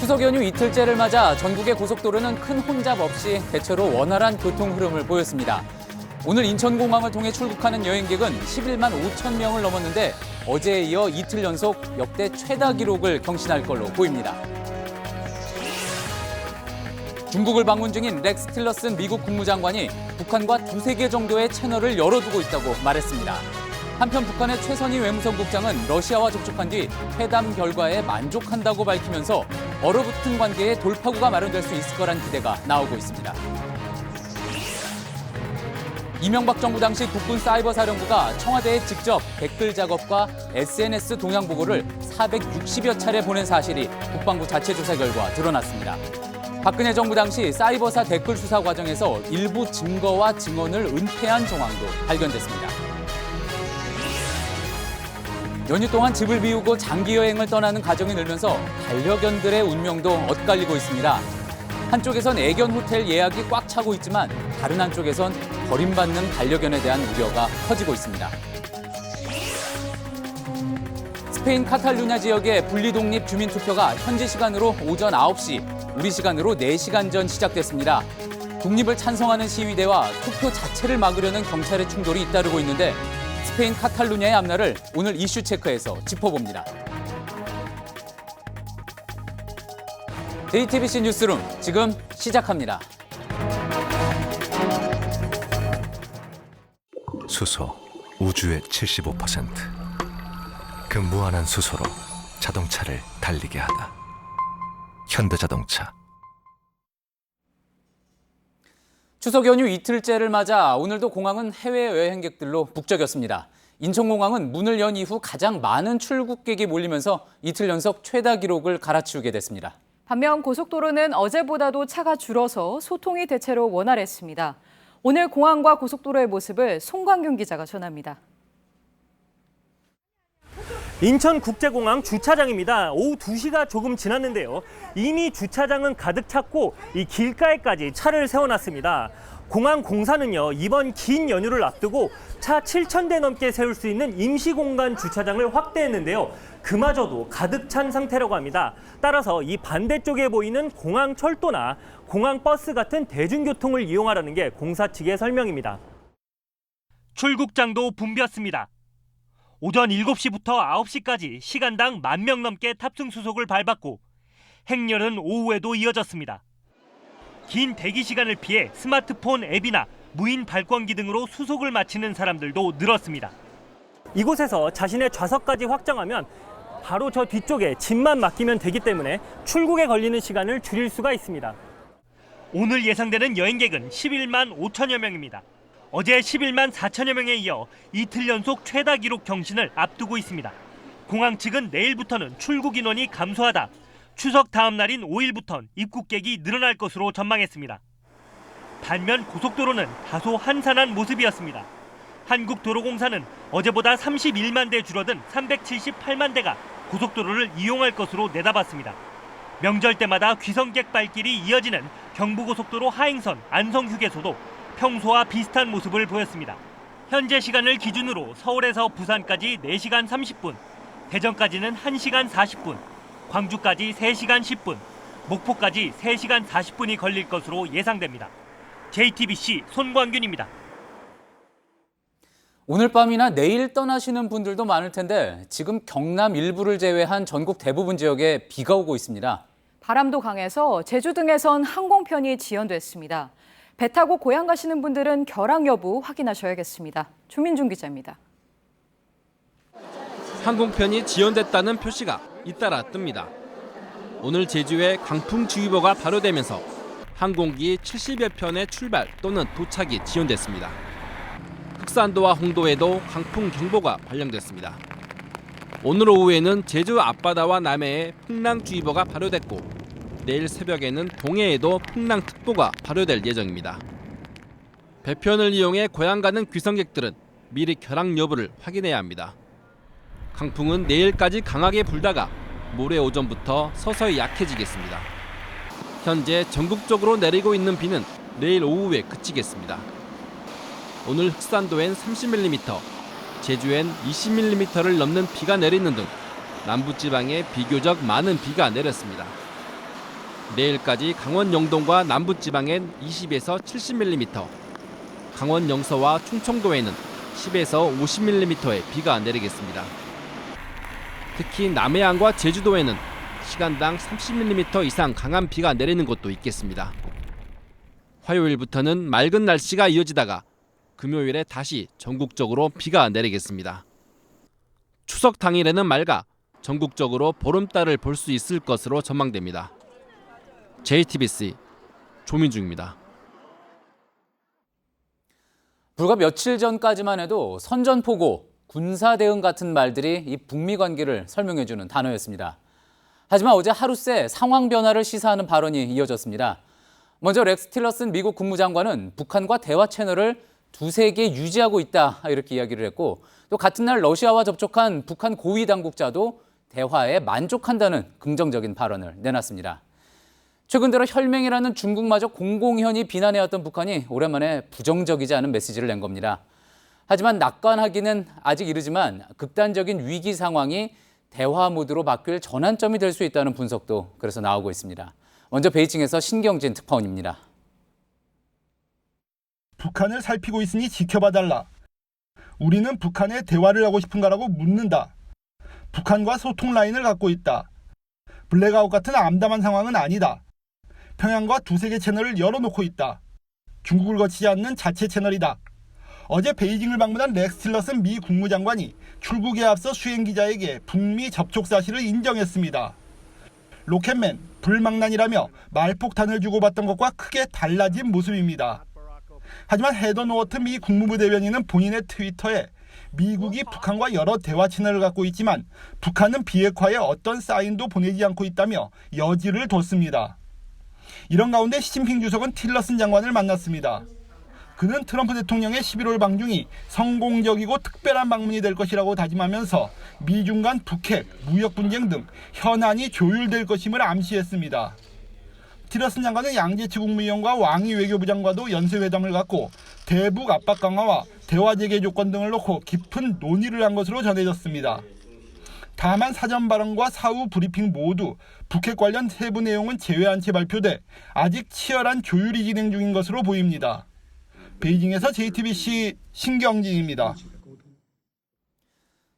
추석 연휴 이틀째를 맞아 전국의 고속도로는 큰 혼잡 없이 대체로 원활한 교통 흐름을 보였습니다. 오늘 인천공항을 통해 출국하는 여행객은 11만 5천 명을 넘었는데 어제에 이어 이틀 연속 역대 최다 기록을 경신할 걸로 보입니다. 중국을 방문 중인 렉스 틸러슨 미국 국무장관이 북한과 두세 개 정도의 채널을 열어두고 있다고 말했습니다. 한편 북한의 최선희 외무성 국장은 러시아와 접촉한 뒤 회담 결과에 만족한다고 밝히면서 얼어붙은 관계에 돌파구가 마련될 수 있을 거란 기대가 나오고 있습니다. 이명박 정부 당시 국군 사이버사령부가 청와대에 직접 댓글 작업과 SNS 동향 보고를 460여 차례 보낸 사실이 국방부 자체 조사 결과 드러났습니다. 박근혜 정부 당시 사이버사 댓글 수사 과정에서 일부 증거와 증언을 은폐한 정황도 발견됐습니다. 연휴 동안 집을 비우고 장기 여행을 떠나는 가정이 늘면서 반려견들의 운명도 엇갈리고 있습니다. 한쪽에선 애견 호텔 예약이 꽉 차고 있지만 다른 한쪽에선 버림받는 반려견에 대한 우려가 커지고 있습니다. 스페인 카탈루냐 지역의 분리독립 주민투표가 현지 시간으로 오전 9시, 우리 시간으로 4시간 전 시작됐습니다. 독립을 찬성하는 시위대와 투표 자체를 막으려는 경찰의 충돌이 잇따르고 있는데 스페인 카탈루냐의 앞날을 오늘 이슈 체크에서 짚어봅니다. JTBC 뉴스룸 지금 시작합니다. 수소, 우주의 75%. 그 무한한 수소로 자동차를 달리게 하다. 현대자동차. 추석 연휴 이틀째를 맞아 오늘도 공항은 해외 여행객들로 북적였습니다. 인천공항은 문을 연 이후 가장 많은 출국객이 몰리면서 이틀 연속 최다 기록을 갈아치우게 됐습니다. 반면 고속도로는 어제보다도 차가 줄어서 소통이 대체로 원활했습니다. 오늘 공항과 고속도로의 모습을 송광균 기자가 전합니다. 인천국제공항 주차장입니다. 오후 2시가 조금 지났는데요. 이미 주차장은 가득 찼고 이 길가에까지 차를 세워놨습니다. 공항 공사는요, 이번 긴 연휴를 앞두고 차 7,000대 넘게 세울 수 있는 임시공간 주차장을 확대했는데요. 그마저도 가득 찬 상태라고 합니다. 따라서 이 반대쪽에 보이는 공항 철도나 공항 버스 같은 대중교통을 이용하라는 게 공사 측의 설명입니다. 출국장도 붐볐습니다. 오전 7시부터 9시까지 시간당 10,000명 넘게 탑승 수속을 밟았고 행렬은 오후에도 이어졌습니다. 긴 대기 시간을 피해 스마트폰 앱이나 무인 발권기 등으로 수속을 마치는 사람들도 늘었습니다. 이곳에서 자신의 좌석까지 확정하면 바로 저 뒤쪽에 짐만 맡기면 되기 때문에 출국에 걸리는 시간을 줄일 수가 있습니다. 오늘 예상되는 여행객은 11만 5천여 명입니다. 어제 11만 4천여 명에 이어 이틀 연속 최다 기록 경신을 앞두고 있습니다. 공항 측은 내일부터는 출국 인원이 감소하다 추석 다음 날인 5일부터는 입국객이 늘어날 것으로 전망했습니다. 반면 고속도로는 다소 한산한 모습이었습니다. 한국도로공사는 어제보다 31만 대 줄어든 378만 대가 고속도로를 이용할 것으로 내다봤습니다. 명절 때마다 귀성객 발길이 이어지는 경부고속도로 하행선 안성휴게소도 평소와 비슷한 모습을 보였습니다. 현재 시간을 기준으로 서울에서 부산까지 4시간 30분, 대전까지는 1시간 40분, 광주까지 3시간 10분, 목포까지 3시간 40분이 걸릴 것으로 예상됩니다. JTBC 손광균입니다. 오늘 밤이나 내일 떠나시는 분들도 많을 텐데 지금 경남 일부를 제외한 전국 대부분 지역에 비가 오고 있습니다. 바람도 강해서 제주 등에선 항공편이 지연됐습니다. 배 타고 고향 가시는 분들은 결항 여부 확인하셔야겠습니다. 조민중 기자입니다. 항공편이 지연됐다는 표시가 잇따라 뜹니다. 오늘 제주에 강풍주의보가 발효되면서 항공기 70여 편의 출발 또는 도착이 지연됐습니다. 흑산도와 홍도에도 강풍경보가 발령됐습니다. 오늘 오후에는 제주 앞바다와 남해에 풍랑주의보가 발효됐고 내일 새벽에는 동해에도 풍랑특보가 발효될 예정입니다. 배편을 이용해 고향 가는 귀성객들은 미리 결항 여부를 확인해야 합니다. 강풍은 내일까지 강하게 불다가 모레 오전부터 서서히 약해지겠습니다. 현재 전국적으로 내리고 있는 비는 내일 오후에 그치겠습니다. 오늘 흑산도엔 30mm, 제주엔 20mm를 넘는 비가 내리는 등 남부지방에 비교적 많은 비가 내렸습니다. 내일까지 강원 영동과 남부지방엔 20에서 70mm, 강원 영서와 충청도에는 10에서 50mm의 비가 내리겠습니다. 특히 남해안과 제주도에는 시간당 30mm 이상 강한 비가 내리는 곳도 있겠습니다. 화요일부터는 맑은 날씨가 이어지다가 금요일에 다시 전국적으로 비가 내리겠습니다. 추석 당일에는 맑아 전국적으로 보름달을 볼 수 있을 것으로 전망됩니다. JTBC 조민중입니다. 불과 며칠 전까지만 해도 선전포고, 군사대응 같은 말들이 이 북미 관계를 설명해주는 단어였습니다. 하지만 어제 하루 새 상황 변화를 시사하는 발언이 이어졌습니다. 먼저 렉스 틸러슨 미국 국무장관은 북한과 대화 채널을 두세 개 유지하고 있다 이렇게 이야기를 했고, 또 같은 날 러시아와 접촉한 북한 고위 당국자도 대화에 만족한다는 긍정적인 발언을 내놨습니다. 최근 들어 혈맹이라는 중국마저 공공연히 비난해왔던 북한이 오랜만에 부정적이지 않은 메시지를 낸 겁니다. 하지만 낙관하기는 아직 이르지만 극단적인 위기 상황이 대화 모드로 바뀔 전환점이 될 수 있다는 분석도 그래서 나오고 있습니다. 먼저 베이징에서 신경진 특파원입니다. 북한을 살피고 있으니 지켜봐달라. 우리는 북한에 대화를 하고 싶은가라고 묻는다. 북한과 소통 라인을 갖고 있다. 블랙아웃 같은 암담한 상황은 아니다. 평양과 두세 개 채널을 열어놓고 있다. 중국을 거치지 않는 자체 채널이다. 어제 베이징을 방문한 렉스 틸러슨 미 국무장관이 출국에 앞서 수행기자에게 북미 접촉 사실을 인정했습니다. 로켓맨, 불망난이라며 말폭탄을 주고받던 것과 크게 달라진 모습입니다. 하지만 헤더 노어트 미 국무부 대변인은 본인의 트위터에 미국이 북한과 여러 대화 채널을 갖고 있지만 북한은 비핵화에 어떤 사인도 보내지 않고 있다며 여지를 뒀습니다. 이런 가운데 시진핑 주석은 틸러슨 장관을 만났습니다. 그는 트럼프 대통령의 11월 방중이 성공적이고 특별한 방문이 될 것이라고 다짐하면서 미중 간 북핵, 무역 분쟁 등 현안이 조율될 것임을 암시했습니다. 틸러슨 장관은 양재치 국무위원과 왕이 외교부 장관도 연쇄회담을 갖고 대북 압박 강화와 대화 재개 조건 등을 놓고 깊은 논의를 한 것으로 전해졌습니다. 다만 사전 발언과 사후 브리핑 모두 북핵 관련 세부 내용은 제외한 채 발표돼 아직 치열한 조율이 진행 중인 것으로 보입니다. 베이징에서 JTBC 신경진입니다.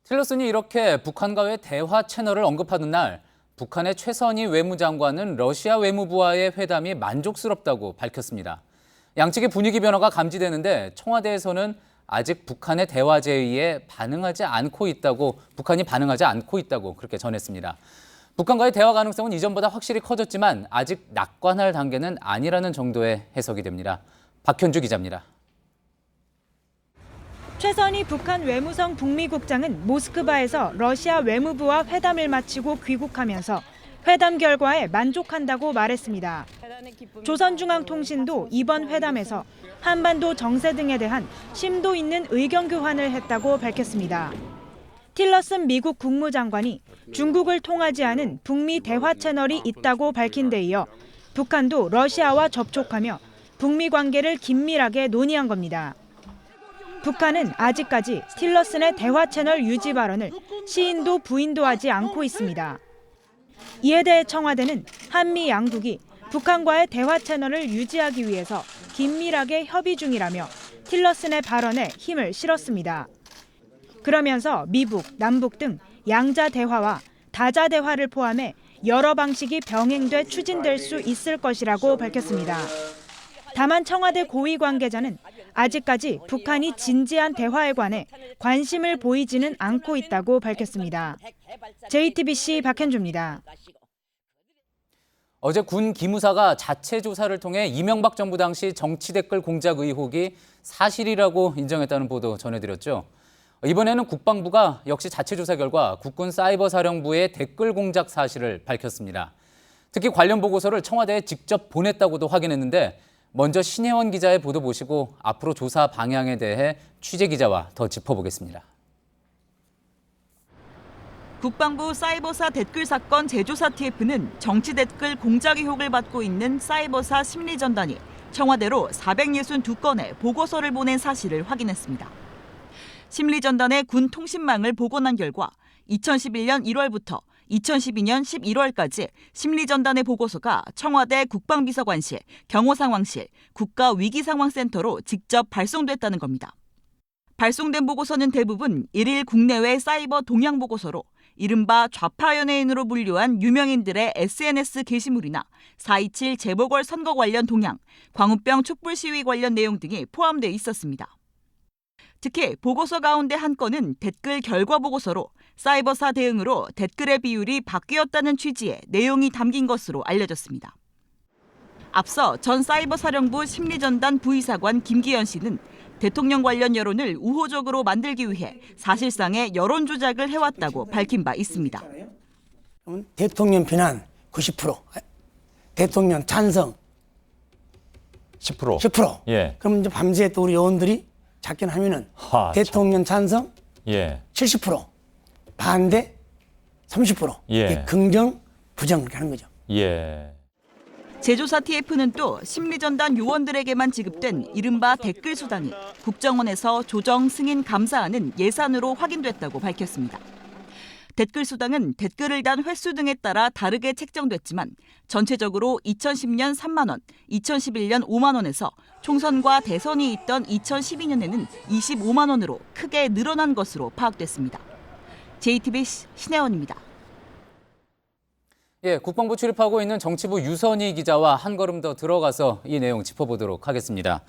틸러슨이 이렇게 북한과의 대화 채널을 언급하는 날, 북한의 최선희 외무장관은 러시아 외무부와의 회담이 만족스럽다고 밝혔습니다. 양측의 분위기 변화가 감지되는데 청와대에서는 아직 북한의 대화 제의에 반응하지 않고 있다고 그렇게 전했습니다. 북한과의 대화 가능성은 이전보다 확실히 커졌지만 아직 낙관할 단계는 아니라는 정도의 해석이 됩니다. 박현주 기자입니다. 최선희 북한 외무성 북미국장은 모스크바에서 러시아 외무부와 회담을 마치고 귀국하면서 회담 결과에 만족한다고 말했습니다. 조선중앙통신도 이번 회담에서 한반도 정세 등에 대한 심도 있는 의견 교환을 했다고 밝혔습니다. 틸러슨 미국 국무장관이 중국을 통하지 않은 북미 대화 채널이 있다고 밝힌 데 이어 북한도 러시아와 접촉하며 북미 관계를 긴밀하게 논의한 겁니다. 북한은 아직까지 틸러슨의 대화 채널 유지 발언을 시인도 부인도 하지 않고 있습니다. 이에 대해 청와대는 한미 양국이 북한과의 대화 채널을 유지하기 위해서 긴밀하게 협의 중이라며 틸러슨의 발언에 힘을 실었습니다. 그러면서 미북, 남북 등 양자 대화와 다자 대화를 포함해 여러 방식이 병행돼 추진될 수 있을 것이라고 밝혔습니다. 다만 청와대 고위 관계자는 아직까지 북한이 진지한 대화에 관해 관심을 보이지는 않고 있다고 밝혔습니다. JTBC 박현주입니다. 어제 군 기무사가 자체 조사를 통해 이명박 정부 당시 정치 댓글 공작 의혹이 사실이라고 인정했다는 보도 전해드렸죠. 이번에는 국방부가 역시 자체 조사 결과 국군 사이버 사령부의 댓글 공작 사실을 밝혔습니다. 특히 관련 보고서를 청와대에 직접 보냈다고도 확인했는데 먼저 신혜원 기자의 보도 보시고 앞으로 조사 방향에 대해 취재 기자와 더 짚어보겠습니다. 국방부 사이버사 댓글 사건 재조사 TF는 정치 댓글 공작 의혹을 받고 있는 사이버사 심리전단이 청와대로 462건의 보고서를 보낸 사실을 확인했습니다. 심리전단의 군 통신망을 복원한 결과 2011년 1월부터 2012년 11월까지 심리전단의 보고서가 청와대 국방비서관실, 경호상황실, 국가위기상황센터로 직접 발송됐다는 겁니다. 발송된 보고서는 대부분 일일 국내외 사이버 동향 보고서로 이른바 좌파 연예인으로 분류한 유명인들의 SNS 게시물이나 4.27 재보궐 선거 관련 동향, 광우병 촛불 시위 관련 내용 등이 포함돼 있었습니다. 특히 보고서 가운데 한 건은 댓글 결과 보고서로 사이버사 대응으로 댓글의 비율이 바뀌었다는 취지의 내용이 담긴 것으로 알려졌습니다. 앞서 전 사이버사령부 심리전단 부의사관 김기현 씨는 대통령 관련 여론을 우호적으로 만들기 위해 사실상의 여론 조작을 해왔다고 밝힌 바 있습니다. 대통령 비난 90%, 대통령 찬성 10%. 예. 그럼 이제 밤새 또 우리 의원들이 작견하면은 대통령 찬성 예. 70%, 반대 30%. 예. 이게 긍정, 부정 이렇게 하는 거죠. 예. 제조사 TF는 또 심리전단 요원들에게만 지급된 이른바 댓글 수당이 국정원에서 조정 승인 감사하는 예산으로 확인됐다고 밝혔습니다. 댓글 수당은 댓글을 단 횟수 등에 따라 다르게 책정됐지만 전체적으로 2010년 3만 원, 2011년 5만 원에서 총선과 대선이 있던 2012년에는 25만 원으로 크게 늘어난 것으로 파악됐습니다. JTBC 신혜원입니다. 예, 국방부 출입하고 있는 정치부 유선희 기자와 한 걸음 더 들어가서 이 내용 짚어보도록 하겠습니다.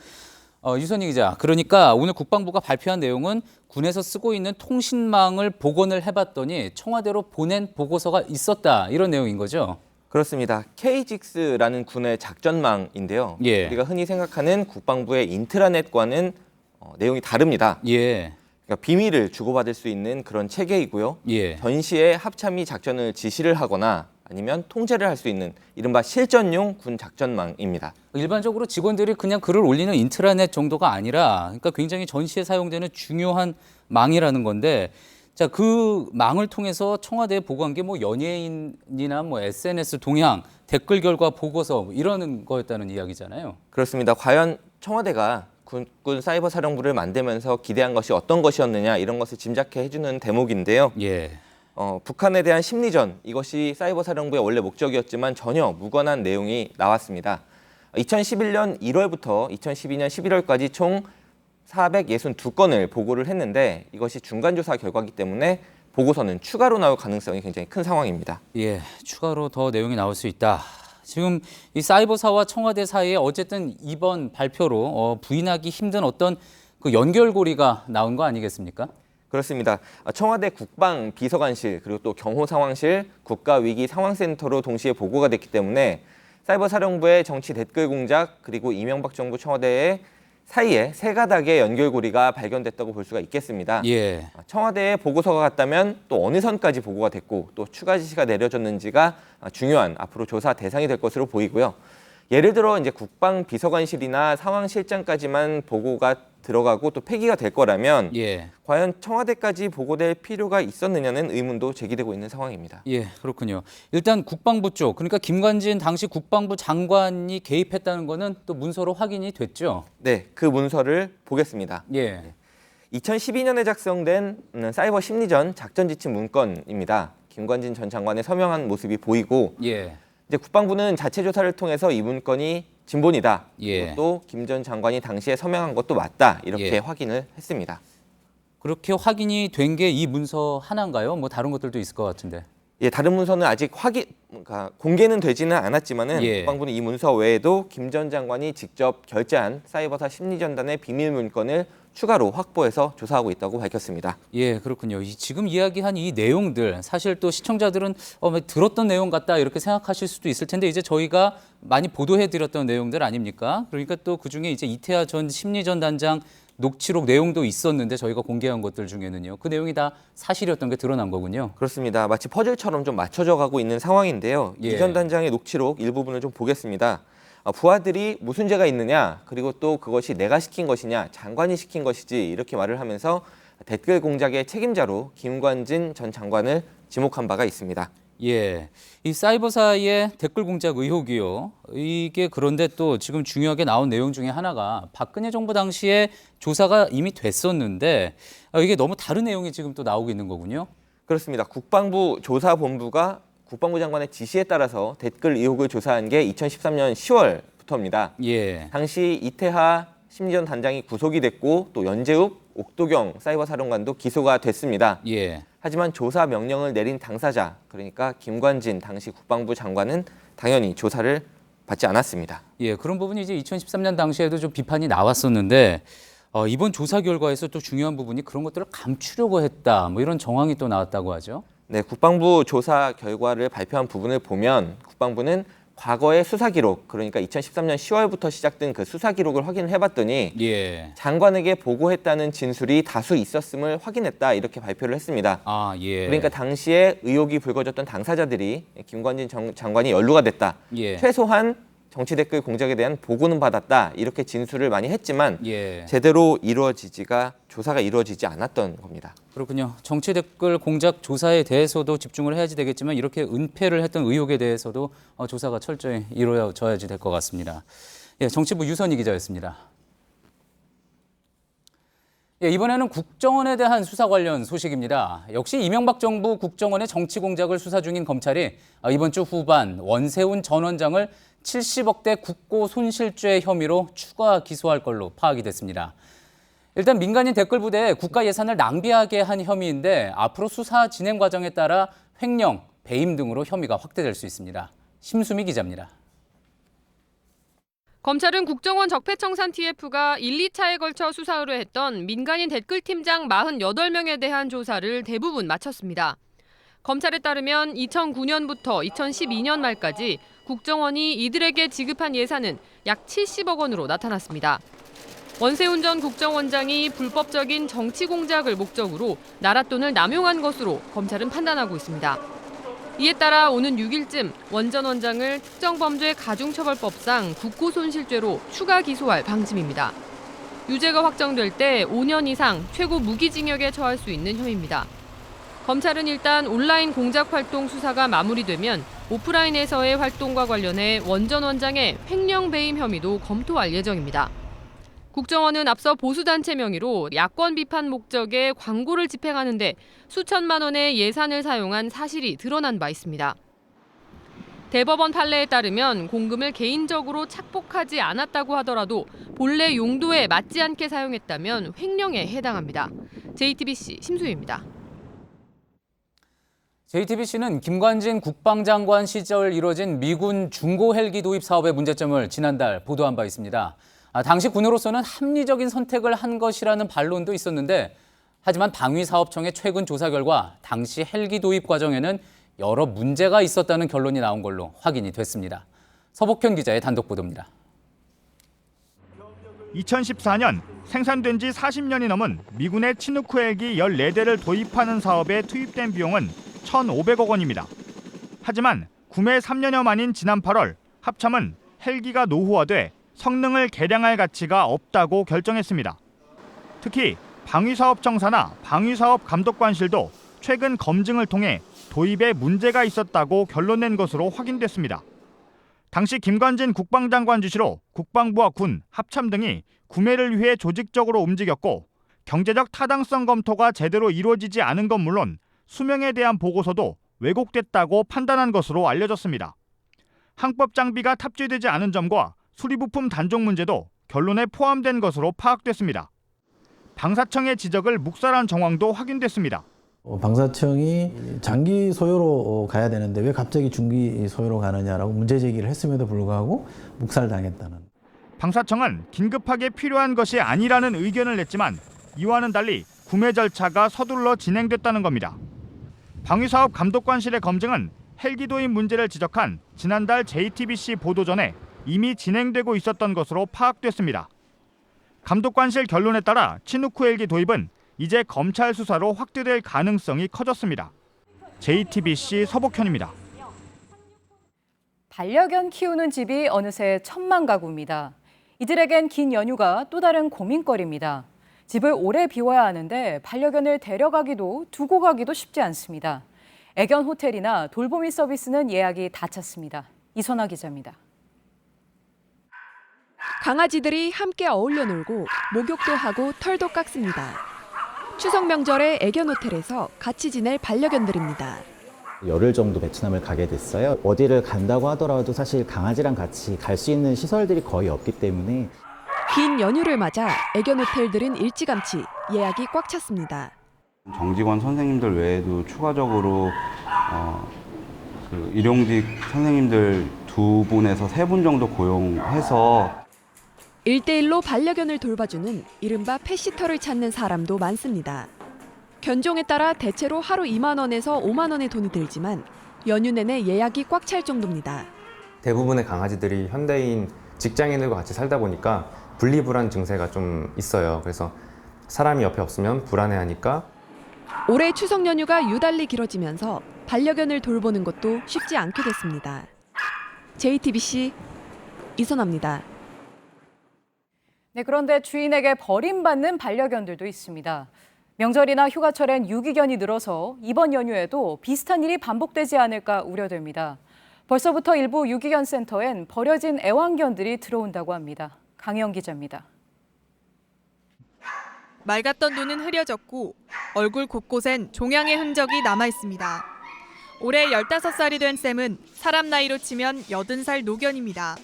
유선희 기자, 그러니까 오늘 국방부가 발표한 내용은 군에서 쓰고 있는 통신망을 복원을 해봤더니 청와대로 보낸 보고서가 있었다, 이런 내용인 거죠? 그렇습니다. KGIX라는 군의 작전망인데요. 예. 우리가 흔히 생각하는 국방부의 인트라넷과는 내용이 다릅니다. 예. 그러니까 비밀을 주고받을 수 있는 그런 체계이고요. 예. 전시에 합참이 작전을 지시를 하거나 아니면 통제를 할 수 있는 이른바 실전용 군 작전망입니다. 일반적으로 직원들이 그냥 글을 올리는 인트라넷 정도가 아니라, 그러니까 굉장히 전시에 사용되는 중요한 망이라는 건데, 자, 그 망을 통해서 청와대에 보고한 게 뭐 연예인이나 뭐 SNS 동향, 댓글 결과 보고서 뭐 이러는 거였다는 이야기잖아요. 그렇습니다. 과연 청와대가 군군 사이버 사령부를 만들면서 기대한 것이 어떤 것이었느냐, 이런 것을 짐작해 해주는 대목인데요. 예. 북한에 대한 심리전, 이것이 사이버 사령부의 원래 목적이었지만 전혀 무관한 내용이 나왔습니다. 2011년 1월부터 2012년 11월까지 총 462건을 보고를 했는데 이것이 중간조사 결과이기 때문에 보고서는 추가로 나올 가능성이 굉장히 큰 상황입니다. 예, 추가로 더 내용이 나올 수 있다. 지금 이 사이버사와 청와대 사이에 어쨌든 이번 발표로 부인하기 힘든 어떤 그 연결고리가 나온 거 아니겠습니까? 그렇습니다. 청와대 국방비서관실 그리고 또 경호상황실, 국가위기상황센터로 동시에 보고가 됐기 때문에 사이버사령부의 정치 댓글 공작 그리고 이명박 정부 청와대의 사이에 세 가닥의 연결고리가 발견됐다고 볼 수가 있겠습니다. 예. 청와대에 보고서가 갔다면 또 어느 선까지 보고가 됐고 또 추가 지시가 내려졌는지가 중요한 앞으로 조사 대상이 될 것으로 보이고요. 예를 들어 이제 국방비서관실이나 상황실장까지만 보고가 들어가고 또 폐기가 될 거라면 예. 과연 청와대까지 보고될 필요가 있었느냐는 의문도 제기되고 있는 상황입니다. 예, 그렇군요. 일단 국방부 쪽, 그러니까 김관진 당시 국방부 장관이 개입했다는 거는 또 문서로 확인이 됐죠? 네, 그 문서를 보겠습니다. 예. 2012년에 작성된 사이버 심리전 작전지침 문건입니다. 김관진 전 장관의 서명한 모습이 보이고 예. 이제 국방부는 자체 조사를 통해서 이 문건이 진본이다. 예. 또 김 전 장관이 당시에 서명한 것도 맞다. 이렇게 예. 확인을 했습니다. 그렇게 확인이 된 게 이 문서 하나인가요? 뭐 다른 것들도 있을 것 같은데. 예, 다른 문서는 아직 그러니까 공개는 되지는 않았지만은 예. 국방부는 이 문서 외에도 김 전 장관이 직접 결제한 사이버사 심리전단의 비밀 문건을 추가로 확보해서 조사하고 있다고 밝혔습니다. 예, 그렇군요. 지금 이야기한 이 내용들, 사실 또 시청자들은 들었던 내용 같다 이렇게 생각하실 수도 있을 텐데 이제 저희가 많이 보도해드렸던 내용들 아닙니까? 그러니까 또 그중에 이제 이태하 전 심리전단장 녹취록 내용도 있었는데 저희가 공개한 것들 중에는요. 그 내용이 다 사실이었던 게 드러난 거군요. 그렇습니다. 마치 퍼즐처럼 좀 맞춰져 가고 있는 상황인데요. 예. 이 전 단장의 녹취록 일부분을 좀 보겠습니다. 부하들이 무슨 죄가 있느냐, 그리고 또 그것이 내가 시킨 것이냐, 장관이 시킨 것이지 이렇게 말을 하면서 댓글 공작의 책임자로 김관진 전 장관을 지목한 바가 있습니다. 예, 이 사이버사의 댓글 공작 의혹이요. 이게 그런데 또 지금 중요하게 나온 내용 중에 하나가 박근혜 정부 당시에 조사가 이미 됐었는데 이게 너무 다른 내용이 지금 또 나오고 있는 거군요. 그렇습니다. 국방부 조사본부가 국방부 장관의 지시에 따라서 댓글 의혹을 조사한 게 2013년 10월부터입니다. 예. 당시 이태하 심리전 단장이 구속이 됐고 또 연재욱, 옥도경 사이버 사령관도 기소가 됐습니다. 예. 하지만 조사 명령을 내린 당사자, 그러니까 김관진 당시 국방부 장관은 당연히 조사를 받지 않았습니다. 예, 그런 부분이 이제 2013년 당시에도 좀 비판이 나왔었는데 이번 조사 결과에서 또 중요한 부분이 그런 것들을 감추려고 했다. 뭐 이런 정황이 또 나왔다고 하죠. 네, 국방부 조사 결과를 발표한 부분을 보면 국방부는 과거의 수사 기록, 그러니까 2013년 10월부터 시작된 그 수사 기록을 확인을 해봤더니 예. 장관에게 보고했다는 진술이 다수 있었음을 확인했다, 이렇게 발표를 했습니다. 아, 예. 그러니까 당시에 의혹이 불거졌던 당사자들이 김관진 장관이 연루가 됐다. 예. 최소한 정치 댓글 공작에 대한 보고는 받았다, 이렇게 진술을 많이 했지만 예. 제대로 조사가 이루어지지 않았던 겁니다. 그렇군요. 정치 댓글 공작 조사에 대해서도 집중을 해야지 되겠지만 이렇게 은폐를 했던 의혹에 대해서도 조사가 철저히 이루어져야지 될 것 같습니다. 예, 정치부 유선희 기자였습니다. 예, 이번에는 국정원에 대한 수사 관련 소식입니다. 역시 이명박 정부 국정원의 정치 공작을 수사 중인 검찰이 이번 주 후반 원세훈 전 원장을 70억대 국고 손실죄 혐의로 추가 기소할 걸로 파악이 됐습니다. 일단 민간인 댓글 부대에 국가 예산을 낭비하게 한 혐의인데 앞으로 수사 진행 과정에 따라 횡령, 배임 등으로 혐의가 확대될 수 있습니다. 심수미 기자입니다. 검찰은 국정원 적폐청산 TF가 1, 2차에 걸쳐 수사 의뢰했던 민간인 댓글팀장 48명에 대한 조사를 대부분 마쳤습니다. 검찰에 따르면 2009년부터 2012년 말까지 국정원이 이들에게 지급한 예산은 약 70억 원으로 나타났습니다. 원세훈 전 국정원장이 불법적인 정치 공작을 목적으로 나라 돈을 남용한 것으로 검찰은 판단하고 있습니다. 이에 따라 오는 6일쯤 원 전 원장을 특정범죄 가중처벌법상 국고손실죄로 추가 기소할 방침입니다. 유죄가 확정될 때 5년 이상 최고 무기징역에 처할 수 있는 혐의입니다. 검찰은 일단 온라인 공작 활동 수사가 마무리되면 오프라인에서의 활동과 관련해 원 전 원장의 횡령 배임 혐의도 검토할 예정입니다. 국정원은 앞서 보수단체 명의로 야권 비판 목적의 광고를 집행하는데 수천만 원의 예산을 사용한 사실이 드러난 바 있습니다. 대법원 판례에 따르면 공금을 개인적으로 착복하지 않았다고 하더라도 본래 용도에 맞지 않게 사용했다면 횡령에 해당합니다. JTBC 심수희입니다. JTBC는 김관진 국방장관 시절 이뤄진 미군 중고 헬기 도입 사업의 문제점을 지난달 보도한 바 있습니다. 당시 군으로서는 합리적인 선택을 한 것이라는 반론도 있었는데 하지만 방위사업청의 최근 조사 결과 당시 헬기 도입 과정에는 여러 문제가 있었다는 결론이 나온 걸로 확인이 됐습니다. 서복현 기자의 단독 보도입니다. 2014년 생산된 지 40년이 넘은 미군의 치누크 헬기 14대를 도입하는 사업에 투입된 비용은 1,500억 원입니다. 하지만 구매 3년여 만인 지난 8월 합참은 헬기가 노후화돼 성능을 개량할 가치가 없다고 결정했습니다. 특히 방위사업청사나 방위사업감독관실도 최근 검증을 통해 도입에 문제가 있었다고 결론낸 것으로 확인됐습니다. 당시 김관진 국방장관 지시로 국방부와 군, 합참 등이 구매를 위해 조직적으로 움직였고 경제적 타당성 검토가 제대로 이루어지지 않은 건 물론 수명에 대한 보고서도 왜곡됐다고 판단한 것으로 알려졌습니다. 항법 장비가 탑재되지 않은 점과 수리부품 단종 문제도 결론에 포함된 것으로 파악됐습니다. 방사청의 지적을 묵살한 정황도 확인됐습니다. 방사청이 장기 소요로 가야 되는데 왜 갑자기 중기 소요로 가느냐라고 문제 제기를 했음에도 불구하고 묵살당했다는. 방사청은 긴급하게 필요한 것이 아니라는 의견을 냈지만 이와는 달리 구매 절차가 서둘러 진행됐다는 겁니다. 방위사업 감독관실의 검증은 헬기 도입 문제를 지적한 지난달 JTBC 보도 전에 이미 진행되고 있었던 것으로 파악됐습니다. 감독관실 결론에 따라 치누크 헬기 도입은 이제 검찰 수사로 확대될 가능성이 커졌습니다. JTBC 서복현입니다. 반려견 키우는 집이 어느새 1,000만 가구입니다. 이들에겐 긴 연휴가 또 다른 고민거리입니다. 집을 오래 비워야 하는데 반려견을 데려가기도 두고 가기도 쉽지 않습니다. 애견 호텔이나 돌보미 서비스는 예약이 다 찼습니다. 이선아 기자입니다. 강아지들이 함께 어울려 놀고 목욕도 하고 털도 깎습니다. 추석 명절에 애견 호텔에서 같이 지낼 반려견들입니다. 열흘 정도 베트남을 가게 됐어요. 어디를 간다고 하더라도 사실 강아지랑 같이 갈 수 있는 시설들이 거의 없기 때문에 긴 연휴를 맞아 애견 호텔들은 일찌감치 예약이 꽉 찼습니다. 정직원 선생님들 외에도 추가적으로 일용직 선생님들 2분에서 3분 정도 고용해서 1대1로 반려견을 돌봐주는 이른바 펫시터를 찾는 사람도 많습니다. 견종에 따라 대체로 하루 2만 원에서 5만 원의 돈이 들지만 연휴 내내 예약이 꽉 찰 정도입니다. 대부분의 강아지들이 현대인 직장인들과 같이 살다 보니까 분리불안 증세가 좀 있어요. 그래서 사람이 옆에 없으면 불안해하니까. 올해 추석 연휴가 유달리 길어지면서 반려견을 돌보는 것도 쉽지 않게 됐습니다. JTBC 이선아입니다. 네, 그런데 주인에게 버림받는 반려견들도 있습니다. 명절이나 휴가철엔 유기견이 늘어서 이번 연휴에도 비슷한 일이 반복되지 않을까 우려됩니다. 벌써부터 일부 유기견 센터엔 버려진 애완견들이 들어온다고 합니다. 강혜영 기자입니다. 맑았던 눈은 흐려졌고 얼굴 곳곳엔 종양의 흔적이 남아 있습니다. 올해 15살이 된 샘은 사람 나이로 치면 80살 노견입니다.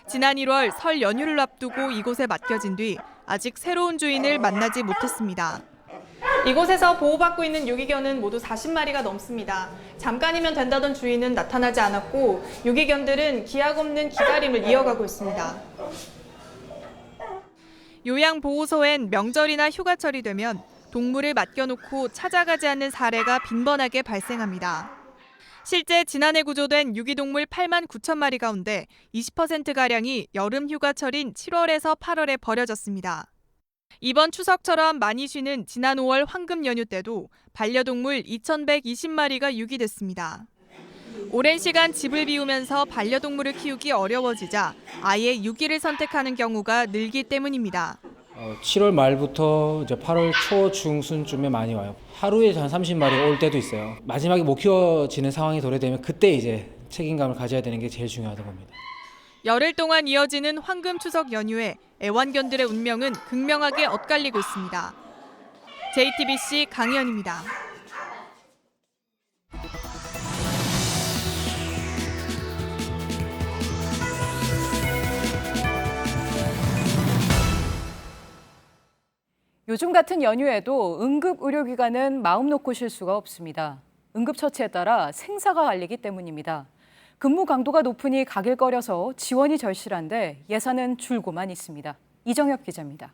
지난 1월 설 연휴를 앞두고 이곳에 맡겨진 뒤 아직 새로운 주인을 만나지 못했습니다. 이곳에서 보호받고 있는 유기견은 모두 40마리가 넘습니다. 잠깐이면 된다던 주인은 나타나지 않았고 유기견들은 기약 없는 기다림을 이어가고 있습니다. 요양보호소엔 명절이나 휴가철이 되면 동물을 맡겨놓고 찾아가지 않는 사례가 빈번하게 발생합니다. 실제 지난해 구조된 유기동물 8만 9천 마리 가운데 20%가량이 여름 휴가철인 7월에서 8월에 버려졌습니다. 이번 추석처럼 많이 쉬는 지난 5월 황금 연휴 때도 반려동물 2,120마리가 유기됐습니다. 오랜 시간 집을 비우면서 반려동물을 키우기 어려워지자 아예 유기를 선택하는 경우가 늘기 때문입니다. 7월 말부터 이제 8월 초 중순쯤에 많이 와요. 하루에 한 30마리 올 때도 있어요. 마지막에 못 키워지는 상황이 도래되면 그때 이제 책임감을 가져야 되는 게 제일 중요하다고 봅니다. 열흘 동안 이어지는 황금 추석 연휴에 애완견들의 운명은 극명하게 엇갈리고 있습니다. JTBC 강희연입니다. 요즘 같은 연휴에도 응급의료기관은 마음 놓고 쉴 수가 없습니다. 응급처치에 따라 생사가 갈리기 때문입니다. 근무 강도가 높으니 가길 꺼려서 지원이 절실한데 예산은 줄고만 있습니다. 이정혁 기자입니다.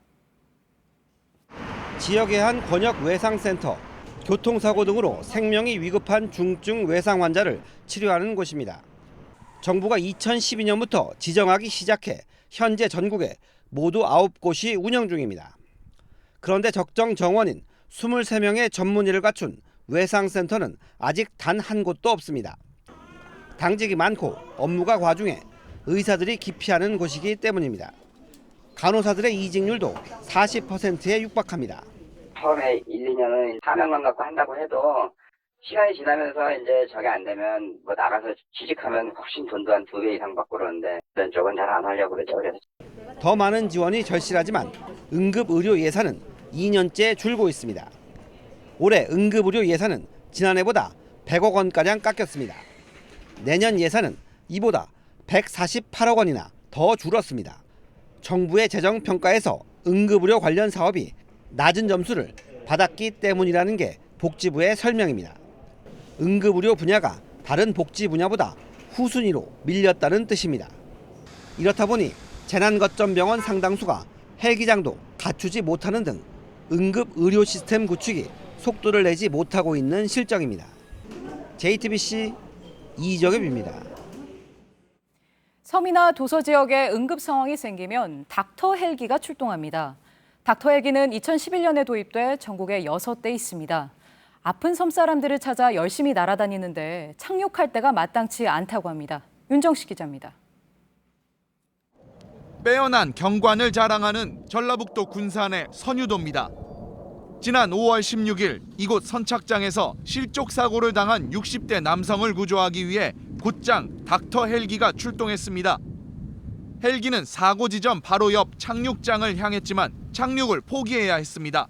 지역의 한 권역 외상센터, 교통사고 등으로 생명이 위급한 중증 외상 환자를 치료하는 곳입니다. 정부가 2012년부터 지정하기 시작해 현재 전국에 모두 9곳이 운영 중입니다. 그런데 적정 정원인 23명의 전문의를 갖춘 외상센터는 아직 단 한 곳도 없습니다. 당직이 많고 업무가 과중해 의사들이 기피하는 곳이기 때문입니다. 간호사들의 이직률도 40%에 육박합니다. 처음에 1, 2년은 사명만 갖고 한다고 해도 시간이 지나면서 이제 저게 안 되면 뭐 나가서 취직하면 훨씬 돈도 한 2배 이상 받고 그러는데 그런 쪽은 잘 안 하려고 그러죠. 그래서 더 많은 지원이 절실하지만 응급의료 예산은 2년째 줄고 있습니다. 올해 응급의료 예산은 지난해보다 100억 원가량 깎였습니다. 내년 예산은 이보다 148억 원이나 더 줄었습니다. 정부의 재정평가에서 응급의료 관련 사업이 낮은 점수를 받았기 때문이라는 게 복지부의 설명입니다. 응급의료 분야가 다른 복지 분야보다 후순위로 밀렸다는 뜻입니다. 이렇다 보니 재난거점병원 상당수가 헬기장도 갖추지 못하는 등 응급의료 시스템 구축이 속도를 내지 못하고 있는 실정입니다. JTBC 이정엽입니다. 섬이나 도서 지역에 응급 상황이 생기면 닥터 헬기가 출동합니다. 닥터 헬기는 2011년에 도입돼 전국에 6대 있습니다. 아픈 섬 사람들을 찾아 열심히 날아다니는데 착륙할 때가 마땅치 않다고 합니다. 윤정식 기자입니다. 빼어난 경관을 자랑하는 전라북도 군산의 선유도입니다. 지난 5월 16일 이곳 선착장에서 실족 사고를 당한 60대 남성을 구조하기 위해 곧장 닥터 헬기가 출동했습니다. 헬기는 사고 지점 바로 옆 착륙장을 향했지만 착륙을 포기해야 했습니다.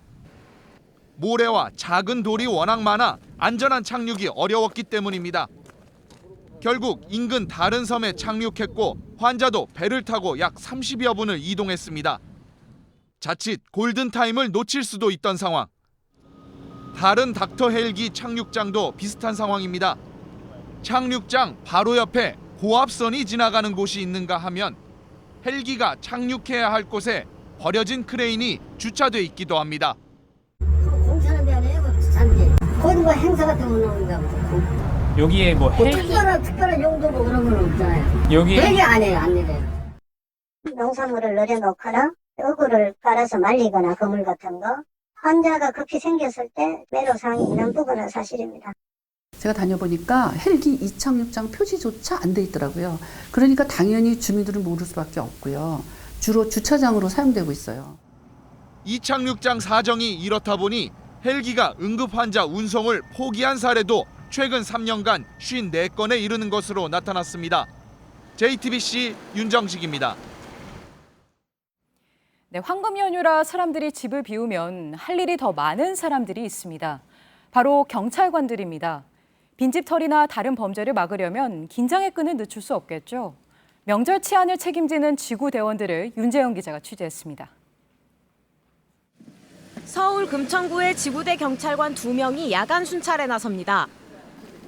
모래와 작은 돌이 워낙 많아 안전한 착륙이 어려웠기 때문입니다. 결국 인근 다른 섬에 착륙했고 환자도 배를 타고 약 30여 분을 이동했습니다. 자칫 골든타임을 놓칠 수도 있던 상황. 다른 닥터 헬기 착륙장도 비슷한 상황입니다. 착륙장 바로 옆에 고압선이 지나가는 곳이 있는가 하면 헬기가 착륙해야 할 곳에 버려진 크레인이 주차돼 있기도 합니다. 공사하는 데 아니에요? 잔디. 거기 뭐 행사 같은 거 나오는가 보다. 여기에 뭐 헬기 특별한 용도 뭐 그런 건 없잖아요. 여기 헬기 안 해요, 안 내려요. 농산물을 내려놓거나 어구를 깔아서 말리거나 그물 같은 거 환자가 급히 생겼을 때 매로사항이 있는 부분은 사실입니다. 제가 다녀보니까 헬기 이착륙장 표지조차 안 돼 있더라고요. 그러니까 당연히 주민들은 모를 수밖에 없고요. 주로 주차장으로 사용되고 있어요. 이 착륙장 사정이 이렇다 보니 헬기가 응급환자 운송을 포기한 사례도 최근 3년간 54건에 이르는 것으로 나타났습니다. JTBC 윤정식입니다. 네, 황금 연휴라 사람들이 집을 비우면 할 일이 더 많은 사람들이 있습니다. 바로 경찰관들입니다. 빈집털이나 다른 범죄를 막으려면 긴장의 끈을 늦출 수 없겠죠. 명절 치안을 책임지는 지구대원들을 윤재영 기자가 취재했습니다. 서울 금천구의 지구대 경찰관 2명이 야간 순찰에 나섭니다.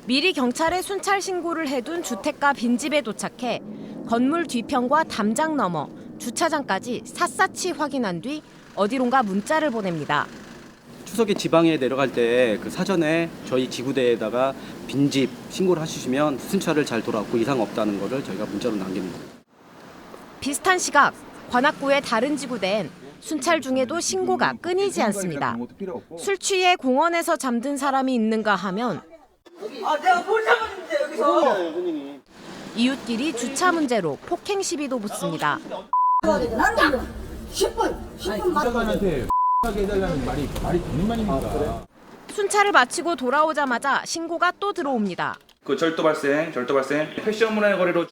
미리 경찰에 순찰 신고를 해둔 주택가 빈집에 도착해 건물 뒤편과 담장 너머, 주차장까지 샅샅이 확인한 뒤 어디론가 문자를 보냅니다. 추석에 지방에 내려갈 때 그 사전에 저희 지구대에다가 빈집 신고를 하시면 순찰을 잘 돌아왔고 이상 없다는 거를 저희가 문자로 남깁니다. 비슷한 시각 관악구의 다른 지구대엔 순찰 중에도 신고가 끊이지 않습니다. 술 취해 공원에서 잠든 사람이 있는가 하면 내가 뭘 잡았는데 여기서. 이웃끼리 주차 문제로 폭행 시비도 붙습니다. 나는 10분 기자관한테 하게 해달라는 말이 되는 말입니까? 순찰을 마치고 돌아오자마자 신고가 또 들어옵니다. 절도 발생, 패션 문화의 거래로.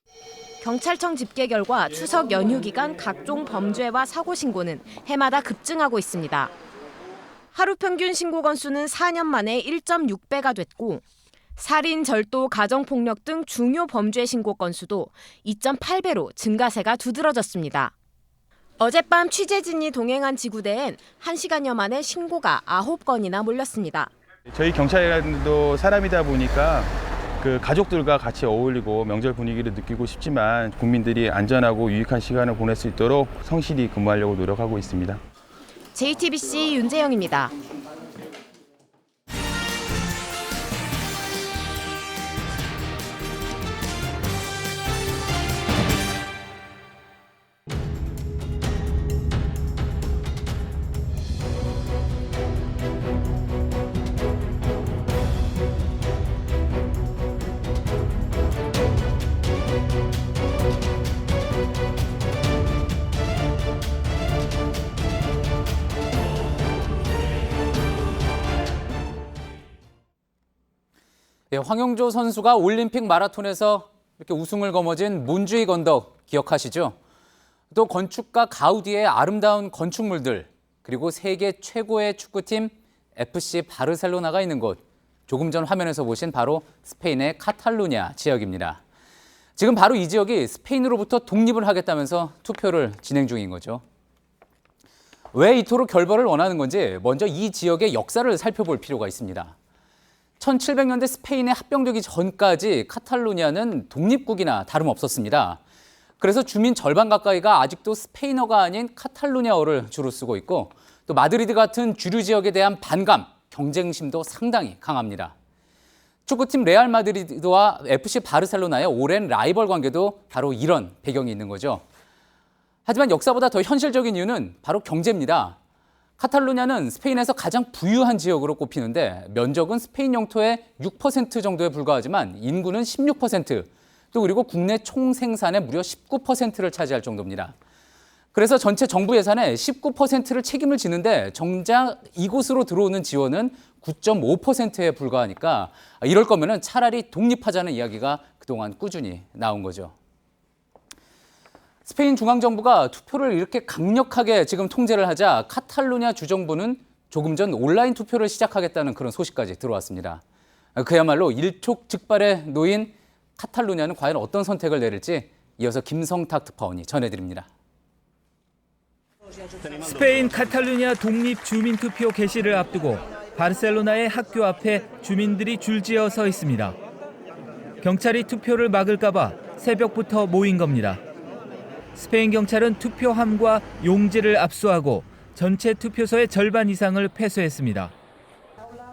경찰청 집계 결과 추석 연휴 기간 각종 범죄와 사고 신고는 해마다 급증하고 있습니다. 하루 평균 신고 건수는 4년 만에 1.6배가 됐고 살인, 절도, 가정폭력 등 중요 범죄 신고 건수도 2.8배로 증가세가 두드러졌습니다. 어젯밤 취재진이 동행한 지구대엔 1시간여 만에 신고가 9건이나 몰렸습니다. 저희 경찰관도 사람이다 보니까 그 가족들과 같이 어울리고 명절 분위기를 느끼고 싶지만 국민들이 안전하고 유익한 시간을 보낼 수 있도록 성실히 근무하려고 노력하고 있습니다. JTBC 윤재영입니다. 예, 황영조 선수가 올림픽 마라톤에서 이렇게 우승을 거머쥔 문주의 건덕 기억하시죠? 또 건축가 가우디의 아름다운 건축물들, 그리고 세계 최고의 축구팀 FC 바르셀로나가 있는 곳, 조금 전 화면에서 보신 바로 스페인의 카탈루냐 지역입니다. 지금 바로 이 지역이 스페인으로부터 독립을 하겠다면서 투표를 진행 중인 거죠. 왜 이토록 결벌을 원하는 건지 먼저 이 지역의 역사를 살펴볼 필요가 있습니다. 1700년대 스페인에 합병되기 전까지 카탈루냐는 독립국이나 다름없었습니다. 그래서 주민 절반 가까이가 아직도 스페인어가 아닌 카탈루냐어를 주로 쓰고 있고 또 마드리드 같은 주류 지역에 대한 반감, 경쟁심도 상당히 강합니다. 축구팀 레알 마드리드와 FC 바르셀로나의 오랜 라이벌 관계도 바로 이런 배경이 있는 거죠. 하지만 역사보다 더 현실적인 이유는 바로 경제입니다. 카탈루냐는 스페인에서 가장 부유한 지역으로 꼽히는데 면적은 스페인 영토의 6% 정도에 불과하지만 인구는 16%, 또 그리고 국내 총생산의 무려 19%를 차지할 정도입니다. 그래서 전체 정부 예산의 19%를 책임을 지는데 정작 이곳으로 들어오는 지원은 9.5%에 불과하니까 이럴 거면은 차라리 독립하자는 이야기가 그동안 꾸준히 나온 거죠. 스페인 중앙정부가 투표를 이렇게 강력하게 지금 통제를 하자 카탈루냐 주정부는 조금 전 온라인 투표를 시작하겠다는 그런 소식까지 들어왔습니다. 그야말로 일촉즉발에 놓인 카탈루냐는 과연 어떤 선택을 내릴지 이어서 김성탁 특파원이 전해드립니다. 스페인 카탈루냐 독립 주민투표 개시를 앞두고 바르셀로나의 학교 앞에 주민들이 줄지어 서 있습니다. 경찰이 투표를 막을까 봐 새벽부터 모인 겁니다. 스페인 경찰은 투표함과 용지를 압수하고 전체 투표소의 절반 이상을 폐쇄했습니다.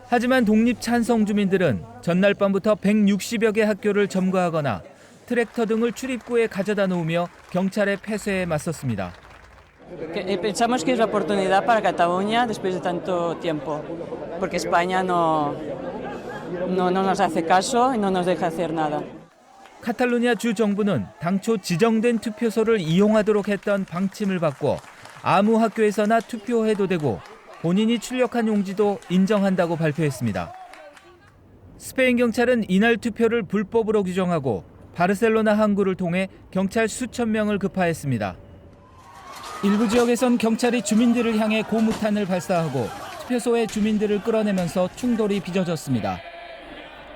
하지만 독립 찬성 주민들은 전날 밤부터 160여 개 학교를 점거하거나 트랙터 등을 출입구에 가져다 놓으며 경찰의 폐쇄에 맞섰습니다. Pensamos que es la oportunidad para Cataluña después de tanto tiempo, porque España no nos hace caso y no nos deja hacer nada. 카탈루냐 주 정부는 당초 지정된 투표소를 이용하도록 했던 방침을 바꿔 아무 학교에서나 투표해도 되고 본인이 출력한 용지도 인정한다고 발표했습니다. 스페인 경찰은 이날 투표를 불법으로 규정하고 바르셀로나 항구를 통해 경찰 수천 명을 급파했습니다. 일부 지역에선 경찰이 주민들을 향해 고무탄을 발사하고 투표소에 주민들을 끌어내면서 충돌이 빚어졌습니다.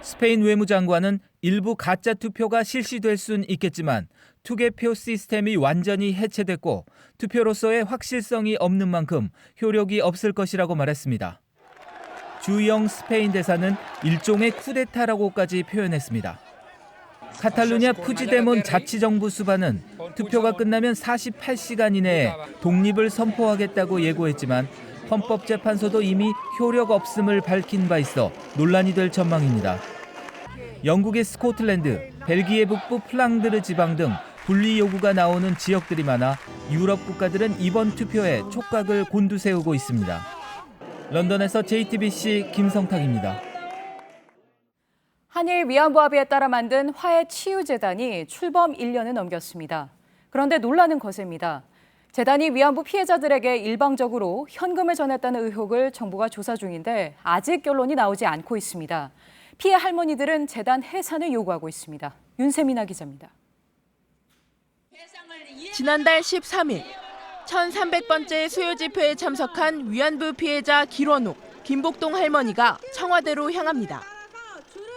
스페인 외무장관은 일부 가짜 투표가 실시될 순 있겠지만 투개표 시스템이 완전히 해체됐고 투표로서의 확실성이 없는 만큼 효력이 없을 것이라고 말했습니다. 주영 스페인 대사는 일종의 쿠데타라고까지 표현했습니다. 카탈루냐 푸지데몬 자치정부 수반은 투표가 끝나면 48시간 이내에 독립을 선포하겠다고 예고했지만 헌법재판소도 이미 효력 없음을 밝힌 바 있어 논란이 될 전망입니다. 영국의 스코틀랜드, 벨기에 북부 플랑드르 지방 등 분리 요구가 나오는 지역들이 많아 유럽 국가들은 이번 투표에 촉각을 곤두세우고 있습니다. 런던에서 JTBC 김성탁입니다. 한일 위안부 합의에 따라 만든 화해치유재단이 출범 1년을 넘겼습니다. 그런데 논란은 거셉니다. 재단이 위안부 피해자들에게 일방적으로 현금을 전했다는 의혹을 정부가 조사 중인데 아직 결론이 나오지 않고 있습니다. 피해 할머니들은 재단 해산을 요구하고 있습니다. 윤세민아 기자입니다. 지난달 13일 1300번째 수요 집회에 참석한 위안부 피해자 길원욱, 김복동 할머니가 청와대로 향합니다.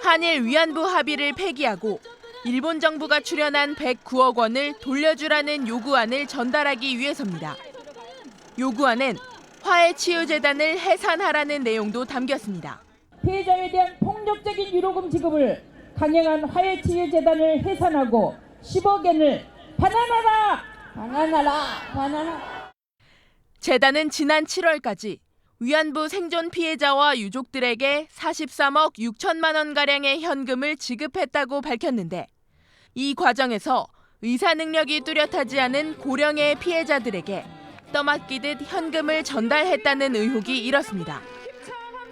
한일 위안부 합의를 폐기하고 일본 정부가 출연한 109억 원을 돌려주라는 요구안을 전달하기 위해서입니다. 요구안엔 화해치유재단을 해산하라는 내용도 담겼습니다. 피해자에 대한 폭력적인 위로금 지급을 강행한 화해치유재단을 해산하고 10억엔을 반환하라! 반환하라! 반환하라! 재단은 지난 7월까지 위안부 생존 피해자와 유족들에게 43억 6천만 원가량의 현금을 지급했다고 밝혔는데 이 과정에서 의사 능력이 뚜렷하지 않은 고령의 피해자들에게 떠맡기듯 현금을 전달했다는 의혹이 일었습니다.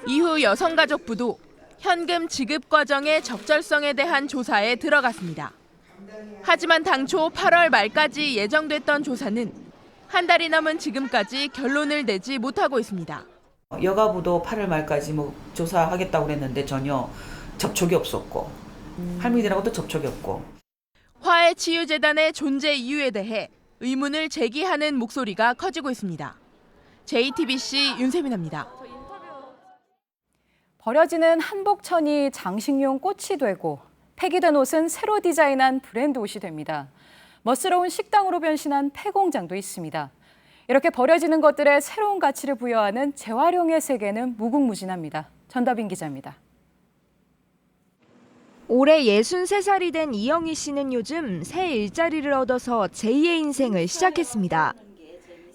이후 여성가족부도 현금 지급 과정의 적절성에 대한 조사에 들어갔습니다. 하지만 당초 8월 말까지 예정됐던 조사는 한 달이 넘은 지금까지 결론을 내지 못하고 있습니다. 여가부도 8월 말까지 조사하겠다고 그랬는데 전혀 접촉이 없었고 할머니들하고도 접촉이 없고. 화해치유재단의 존재 이유에 대해 의문을 제기하는 목소리가 커지고 있습니다. JTBC 윤세민입니다. 버려지는 한복천이 장식용 꽃이 되고 폐기된 옷은 새로 디자인한 브랜드 옷이 됩니다. 멋스러운 식당으로 변신한 폐공장도 있습니다. 이렇게 버려지는 것들에 새로운 가치를 부여하는 재활용의 세계는 무궁무진합니다. 전다빈 기자입니다. 올해 63살이 된 이영희 씨는 요즘 새 일자리를 얻어서 제2의 인생을 시작했습니다.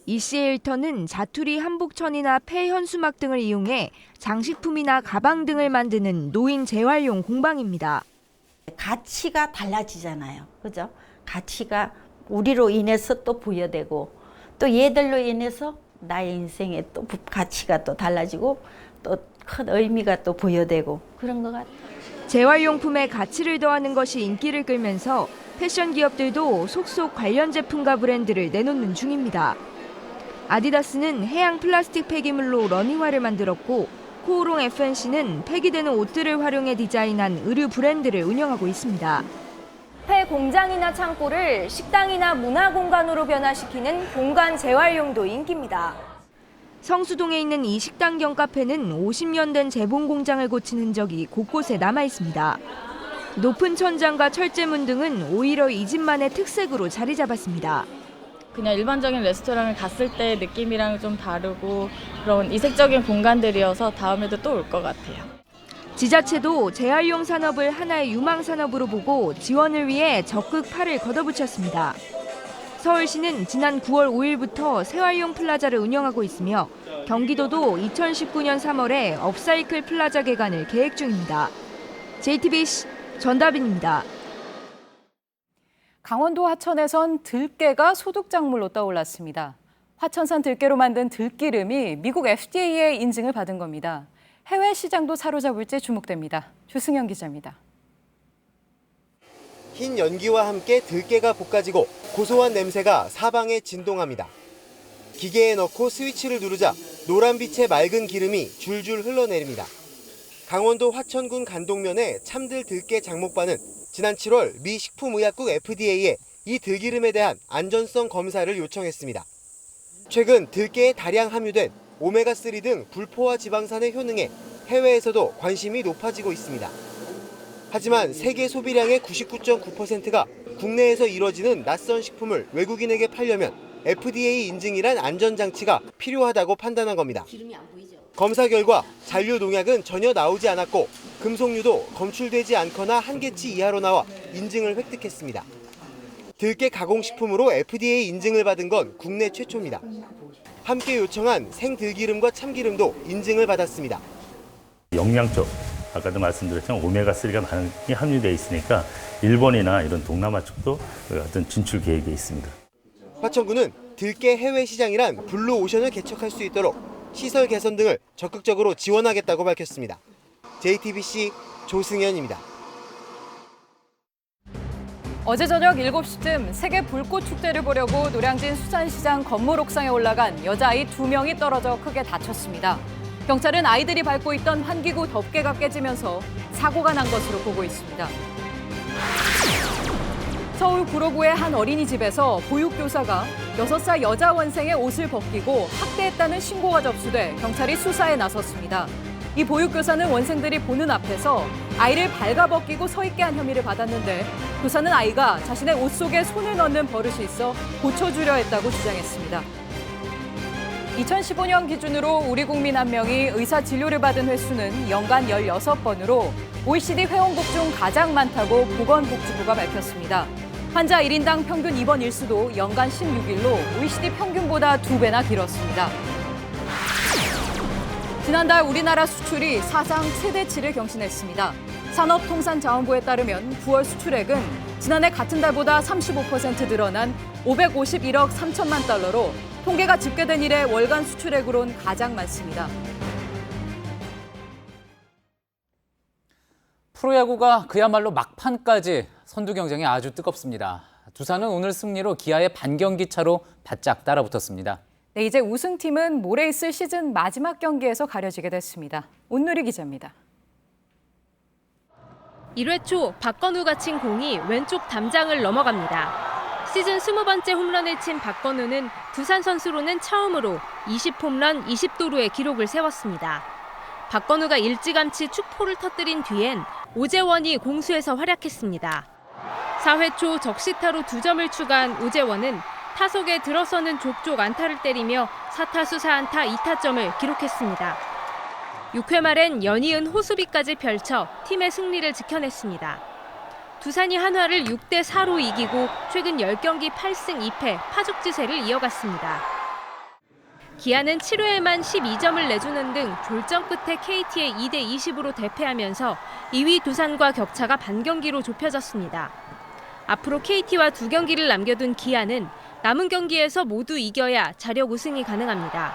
이 씨의 일터는 자투리 한복천이나 폐 현수막 등을 이용해 장식품이나 가방 등을 만드는 노인 재활용 공방입니다. 가치가 달라지잖아요. 그죠? 가치가 우리로 인해서 또 부여되고 또 얘들로 인해서 나의 인생에 또 가치가 또 달라지고 또 큰 의미가 또 부여되고 그런 것 같아요. 재활용품에 가치를 더하는 것이 인기를 끌면서 패션 기업들도 속속 관련 제품과 브랜드를 내놓는 중입니다. 아디다스는 해양 플라스틱 폐기물로 러닝화를 만들었고 코오롱 FNC는 폐기되는 옷들을 활용해 디자인한 의류 브랜드를 운영하고 있습니다. 폐 공장이나 창고를 식당이나 문화 공간으로 변화시키는 공간 재활용도 인기입니다. 성수동에 있는 이 식당 겸 카페는 50년 된 재봉 공장을 고친 흔적이 곳곳에 남아 있습니다. 높은 천장과 철제문 등은 오히려 이 집만의 특색으로 자리 잡았습니다. 그냥 일반적인 레스토랑을 갔을 때 느낌이랑 좀 다르고 그런 이색적인 공간들이어서 다음에도 또 올 것 같아요. 지자체도 재활용 산업을 하나의 유망 산업으로 보고 지원을 위해 적극 팔을 걷어붙였습니다. 서울시는 지난 9월 5일부터 재활용 플라자를 운영하고 있으며 경기도도 2019년 3월에 업사이클 플라자 개관을 계획 중입니다. JTBC 전다빈입니다. 강원도 화천에선 들깨가 소독작물로 떠올랐습니다. 화천산 들깨로 만든 들기름이 미국 FDA의 인증을 받은 겁니다. 해외 시장도 사로잡을지 주목됩니다. 조승현 기자입니다. 흰 연기와 함께 들깨가 볶아지고 고소한 냄새가 사방에 진동합니다. 기계에 넣고 스위치를 누르자 노란빛의 맑은 기름이 줄줄 흘러내립니다. 강원도 화천군 간동면의 참들 들깨 장목반은 지난 7월 미 식품의약국 FDA에 이 들기름에 대한 안전성 검사를 요청했습니다. 최근 들깨에 다량 함유된 오메가3 등 불포화 지방산의 효능에 해외에서도 관심이 높아지고 있습니다. 하지만 세계 소비량의 99.9%가 국내에서 이뤄지는 낯선 식품을 외국인에게 팔려면 FDA 인증이란 안전장치가 필요하다고 판단한 겁니다. 검사 결과 잔류 농약은 전혀 나오지 않았고 금속류도 검출되지 않거나 한계치 이하로 나와 인증을 획득했습니다. 들깨 가공식품으로 FDA 인증을 받은 건 국내 최초입니다. 함께 요청한 생들기름과 참기름도 인증을 받았습니다. 영양적, 아까도 말씀드렸지만 오메가3가 많이 함유되어 있으니까 일본이나 이런 동남아 쪽도 어떤 진출 계획에 있습니다. 화천군은 들깨 해외 시장이란 블루오션을 개척할 수 있도록 시설 개선 등을 적극적으로 지원하겠다고 밝혔습니다. JTBC 조승현입니다. 어제 저녁 7시쯤 세계 불꽃 축제를 보려고 노량진 수산시장 건물 옥상에 올라간 여자아이 2명이 떨어져 크게 다쳤습니다. 경찰은 아이들이 밟고 있던 환기구 덮개가 깨지면서 사고가 난 것으로 보고 있습니다. 서울 구로구의 한 어린이집에서 보육교사가 6살 여자 원생의 옷을 벗기고 학대했다는 신고가 접수돼 경찰이 수사에 나섰습니다. 이 보육교사는 원생들이 보는 앞에서 아이를 발가벗기고 서 있게 한 혐의를 받았는데 교사는 아이가 자신의 옷 속에 손을 넣는 버릇이 있어 고쳐주려 했다고 주장했습니다. 2015년 기준으로 우리 국민 1명이 의사 진료를 받은 횟수는 연간 16번으로 OECD 회원국 중 가장 많다고 보건복지부가 밝혔습니다. 환자 1인당 평균 입원 일수도 연간 16일로 OECD 평균보다 2배나 길었습니다. 지난달 우리나라 수출이 사상 최대치를 경신했습니다. 산업통상자원부에 따르면 9월 수출액은 지난해 같은 달보다 35% 늘어난 551억 3천만 달러로 통계가 집계된 이래 월간 수출액으론 가장 많습니다. 프로야구가 그야말로 막판까지 선두 경쟁이 아주 뜨겁습니다. 두산은 오늘 승리로 기아의 반경기 차로 바짝 따라붙었습니다. 네, 이제 우승팀은 모레 있을 시즌 마지막 경기에서 가려지게 됐습니다. 온누리 기자입니다. 1회 초 박건우가 친 공이 왼쪽 담장을 넘어갑니다. 시즌 20번째 홈런을 친 박건우는 두산 선수로는 처음으로 20홈런 20도루의 기록을 세웠습니다. 박건우가 일찌감치 축포를 터뜨린 뒤엔 오재원이 공수에서 활약했습니다. 4회 초 적시타로 2점을 추가한 오재원은 타석에 들어서는 족족 안타를 때리며 4타수 4안타 2타점을 기록했습니다. 6회 말엔 연이은 호수비까지 펼쳐 팀의 승리를 지켜냈습니다. 두산이 한화를 6대4로 이기고 최근 10경기 8승 2패 파죽지세를 이어갔습니다. 기아는 7회에만 12점을 내주는 등 졸전 끝에 KT에 2대20으로 대패하면서 2위 두산과 격차가 반경기로 좁혀졌습니다. 앞으로 KT와 2경기를 남겨둔 기아는 남은 경기에서 모두 이겨야 자력 우승이 가능합니다.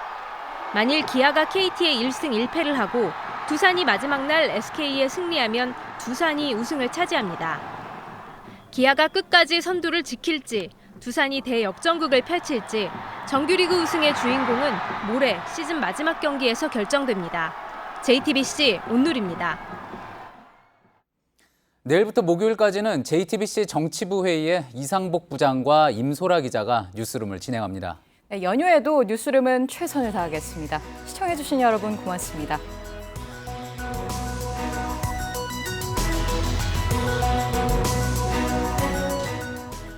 만일 기아가 KT에 1승 1패를 하고 두산이 마지막 날 SK에 승리하면 두산이 우승을 차지합니다. 기아가 끝까지 선두를 지킬지 두산이 대역전극을 펼칠지 정규리그 우승의 주인공은 모레 시즌 마지막 경기에서 결정됩니다. JTBC 온누리입니다. 내일부터 목요일까지는 JTBC 정치부 회의에 이상복 부장과 임소라 기자가 뉴스룸을 진행합니다. 연휴에도 뉴스룸은 최선을 다하겠습니다. 시청해주신 여러분 고맙습니다.